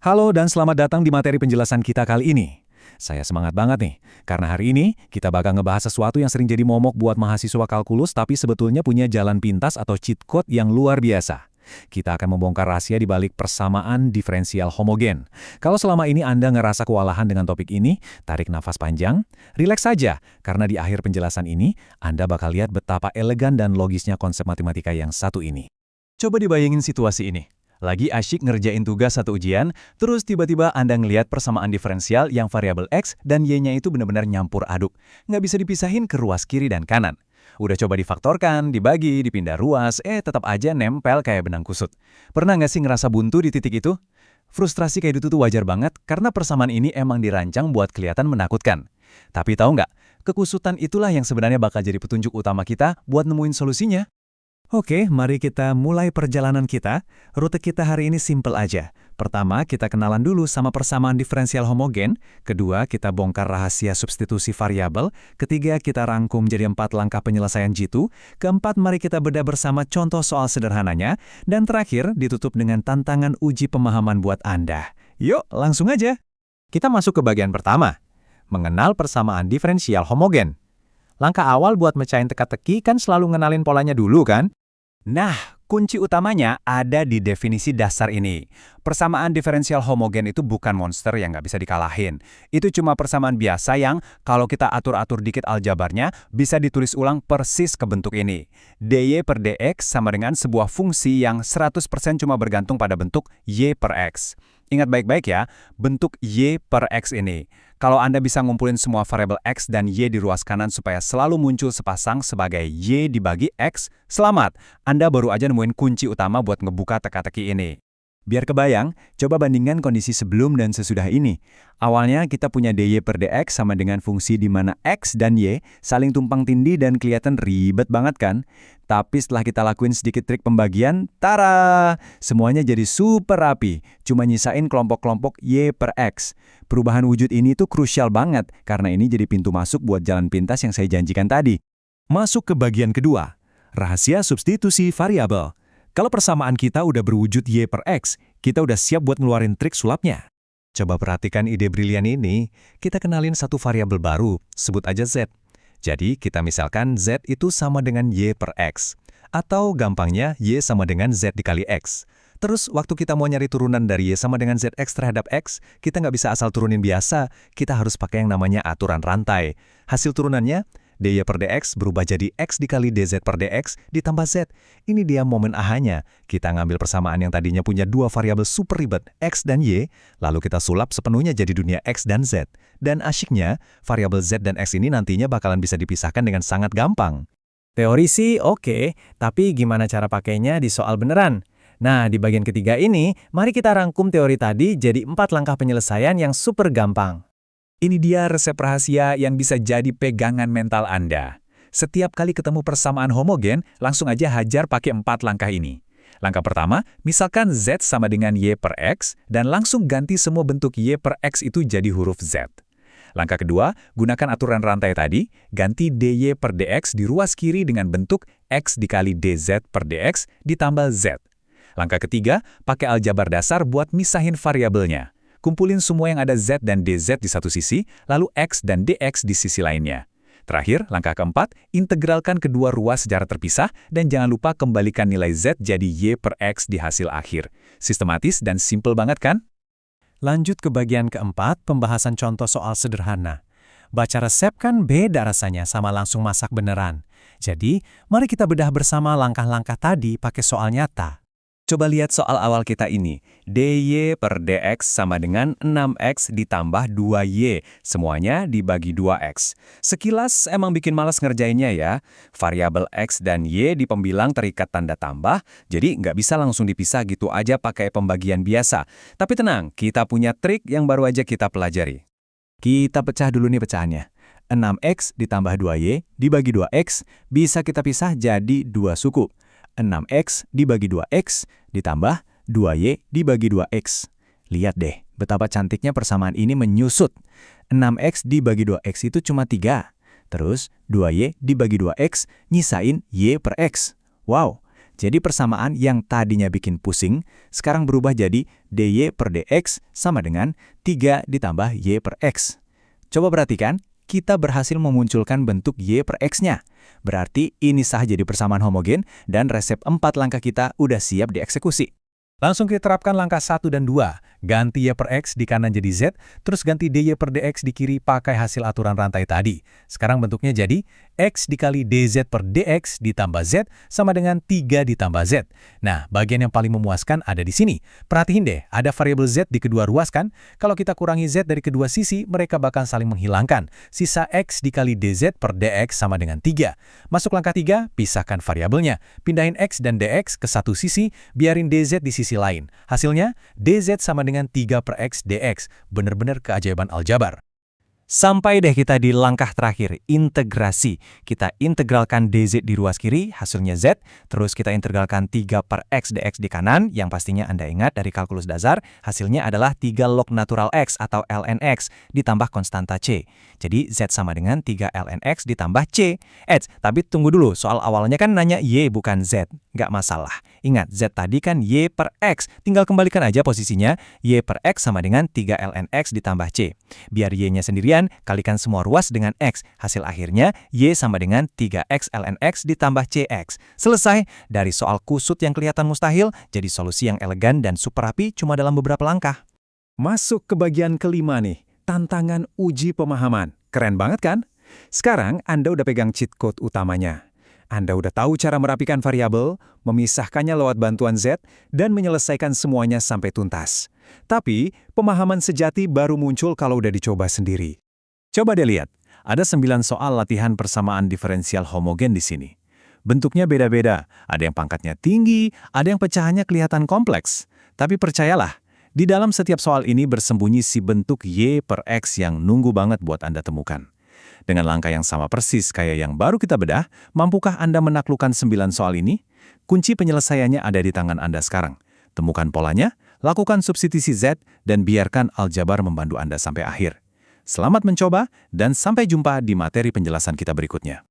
Halo dan selamat datang di materi penjelasan kita kali ini. Saya semangat banget nih, karena hari ini kita bakal ngebahas sesuatu yang sering jadi momok buat mahasiswa kalkulus tapi sebetulnya punya jalan pintas atau cheat code yang luar biasa. Kita akan membongkar rahasia di balik persamaan diferensial homogen. Kalau selama ini Anda ngerasa kewalahan dengan topik ini, tarik nafas panjang, rileks saja, karena di akhir penjelasan ini, Anda bakal lihat betapa elegan dan logisnya konsep matematika yang satu ini. Coba dibayangin situasi ini. Lagi asyik ngerjain tugas satu ujian, terus tiba-tiba Anda ngelihat persamaan diferensial yang variabel X dan Y-nya itu benar-benar nyampur aduk. Nggak bisa dipisahin ke ruas kiri dan kanan. Udah coba difaktorkan, dibagi, dipindah ruas, tetap aja nempel kayak benang kusut. Pernah nggak sih ngerasa buntu di titik itu? Frustrasi kayak itu tuh wajar banget karena persamaan ini emang dirancang buat kelihatan menakutkan. Tapi tahu nggak, kekusutan itulah yang sebenarnya bakal jadi petunjuk utama kita buat nemuin solusinya. Oke, mari kita mulai perjalanan kita. Rute kita hari ini simpel aja. Pertama, kita kenalan dulu sama persamaan diferensial homogen. Kedua, kita bongkar rahasia substitusi variabel. Ketiga, kita rangkum jadi 4 langkah penyelesaian jitu. Keempat, mari kita bedah bersama contoh soal sederhananya. Dan terakhir, ditutup dengan tantangan uji pemahaman buat Anda. Yuk, langsung aja. Kita masuk ke bagian pertama. Mengenal persamaan diferensial homogen. Langkah awal buat mecahin teka-teki kan selalu ngenalin polanya dulu kan? Nah, kunci utamanya ada di definisi dasar ini. Persamaan diferensial homogen itu bukan monster yang nggak bisa dikalahin. Itu cuma persamaan biasa yang kalau kita atur-atur dikit aljabarnya bisa ditulis ulang persis ke bentuk ini. dy per dx sama dengan sebuah fungsi yang 100% cuma bergantung pada bentuk y per x. Ingat baik-baik ya, bentuk y per x ini. Kalau Anda bisa ngumpulin semua variabel x dan y di ruas kanan supaya selalu muncul sepasang sebagai y dibagi x, selamat! Anda baru aja nemuin kunci utama buat ngebuka teka-teki ini. Biar kebayang, coba bandingkan kondisi sebelum dan sesudah ini. Awalnya kita punya dy per dx sama dengan fungsi di mana x dan y saling tumpang tindih dan kelihatan ribet banget kan? Tapi setelah kita lakuin sedikit trik pembagian, tara! Semuanya jadi super rapi, cuma nyisain kelompok-kelompok y per x. Perubahan wujud ini tuh krusial banget, karena ini jadi pintu masuk buat jalan pintas yang saya janjikan tadi. Masuk ke bagian kedua, rahasia substitusi variabel. Kalau persamaan kita udah berwujud y per x, kita udah siap buat ngeluarin trik sulapnya. Coba perhatikan ide brilian ini, kita kenalin satu variabel baru, sebut aja z. Jadi kita misalkan z itu sama dengan y per x. Atau gampangnya y sama dengan z dikali x. Terus waktu kita mau nyari turunan dari y sama dengan zx terhadap x, kita nggak bisa asal turunin biasa, kita harus pakai yang namanya aturan rantai. Hasil turunannya, dy per dx berubah jadi x dikali dz per dx ditambah z. Ini dia momen ahanya. Kita ngambil persamaan yang tadinya punya dua variabel super ribet, x dan y, lalu kita sulap sepenuhnya jadi dunia x dan z. Dan asyiknya, variabel z dan x ini nantinya bakalan bisa dipisahkan dengan sangat gampang. Teori sih oke, tapi gimana cara pakainya di soal beneran? Nah, di bagian ketiga ini, mari kita rangkum teori tadi jadi 4 langkah penyelesaian yang super gampang. Ini dia resep rahasia yang bisa jadi pegangan mental Anda. Setiap kali ketemu persamaan homogen, langsung aja hajar pakai 4 langkah ini. Langkah pertama, misalkan z sama dengan y per x, dan langsung ganti semua bentuk y per x itu jadi huruf z. Langkah kedua, gunakan aturan rantai tadi, ganti dy per dx di ruas kiri dengan bentuk x dikali dz per dx ditambah z. Langkah ketiga, pakai aljabar dasar buat misahin variabelnya. Kumpulin semua yang ada z dan dz di satu sisi, lalu x dan dx di sisi lainnya. Terakhir, langkah keempat, integralkan kedua ruas secara terpisah dan jangan lupa kembalikan nilai z jadi y per x di hasil akhir. Sistematis dan simple banget kan? Lanjut ke bagian keempat, pembahasan contoh soal sederhana. Baca resep kan beda rasanya sama langsung masak beneran. Jadi, mari kita bedah bersama langkah-langkah tadi pakai soal nyata. Coba lihat soal awal kita ini. dy per dx sama dengan 6x ditambah 2y. Semuanya dibagi 2x. Sekilas emang bikin malas ngerjainnya ya. Variabel x dan y di pembilang terikat tanda tambah, jadi nggak bisa langsung dipisah gitu aja pakai pembagian biasa. Tapi tenang, kita punya trik yang baru aja kita pelajari. Kita pecah dulu nih pecahannya. 6x ditambah 2y dibagi 2x bisa kita pisah jadi 2 suku. 6x dibagi 2x ditambah 2y dibagi 2x. Lihat deh, betapa cantiknya persamaan ini menyusut. 6x dibagi 2x itu cuma 3. Terus 2y dibagi 2x nyisain y per x. Wow, Jadi persamaan yang tadinya bikin pusing, sekarang berubah jadi dy per dx sama dengan 3 ditambah y per x. Coba perhatikan, kita berhasil memunculkan bentuk y per x-nya. Berarti ini sah jadi persamaan homogen dan resep 4 langkah kita udah siap dieksekusi. Langsung kita terapkan langkah 1 dan 2. Ganti y per x di kanan jadi z, terus ganti dy per dx di kiri pakai hasil aturan rantai tadi. Sekarang bentuknya jadi x dikali dz per dx ditambah z sama dengan 3 ditambah z. Nah, bagian yang paling memuaskan ada di sini. Perhatiin deh, ada variabel z di kedua ruas kan? Kalau kita kurangi z dari kedua sisi, mereka bakal saling menghilangkan. Sisa x dikali dz per dx sama dengan 3. Masuk langkah 3, pisahkan variabelnya. Pindahin x dan dx ke satu sisi, biarin dz di sisi lain. Hasilnya, dz sama dengan 3 per x dx. Bener-bener keajaiban aljabar. Sampai deh kita di langkah terakhir, integrasi. Kita integralkan dz di ruas kiri, hasilnya z, terus kita integralkan 3 per x dx di kanan, yang pastinya Anda ingat dari kalkulus dasar, hasilnya adalah 3 log natural x atau ln x ditambah konstanta c. Jadi z sama dengan 3 ln x ditambah c. Tapi tunggu dulu, soal awalnya kan nanya y bukan z. Nggak masalah. Ingat, z tadi kan y per x, tinggal kembalikan aja posisinya, y per x sama dengan 3 ln x ditambah c. Biar y-nya sendirian, kalikan semua ruas dengan x. Hasil akhirnya, y sama dengan 3x ln x ditambah cx. Selesai. Dari soal kusut yang kelihatan mustahil, jadi solusi yang elegan dan super rapi cuma dalam beberapa langkah. Masuk ke bagian kelima nih, tantangan uji pemahaman. Keren banget kan? Sekarang Anda udah pegang cheat code utamanya. Anda udah tahu cara merapikan variabel, memisahkannya lewat bantuan Z, dan menyelesaikan semuanya sampai tuntas. Tapi, pemahaman sejati baru muncul kalau udah dicoba sendiri. Coba deh lihat, ada 9 soal latihan persamaan diferensial homogen di sini. Bentuknya beda-beda, ada yang pangkatnya tinggi, ada yang pecahannya kelihatan kompleks. Tapi percayalah, di dalam setiap soal ini bersembunyi si bentuk y per x yang nunggu banget buat Anda temukan. Dengan langkah yang sama persis kayak yang baru kita bedah, mampukah Anda menaklukkan 9 soal ini? Kunci penyelesaiannya ada di tangan Anda sekarang. Temukan polanya, lakukan substitusi Z, dan biarkan aljabar membantu Anda sampai akhir. Selamat mencoba, dan sampai jumpa di materi penjelasan kita berikutnya.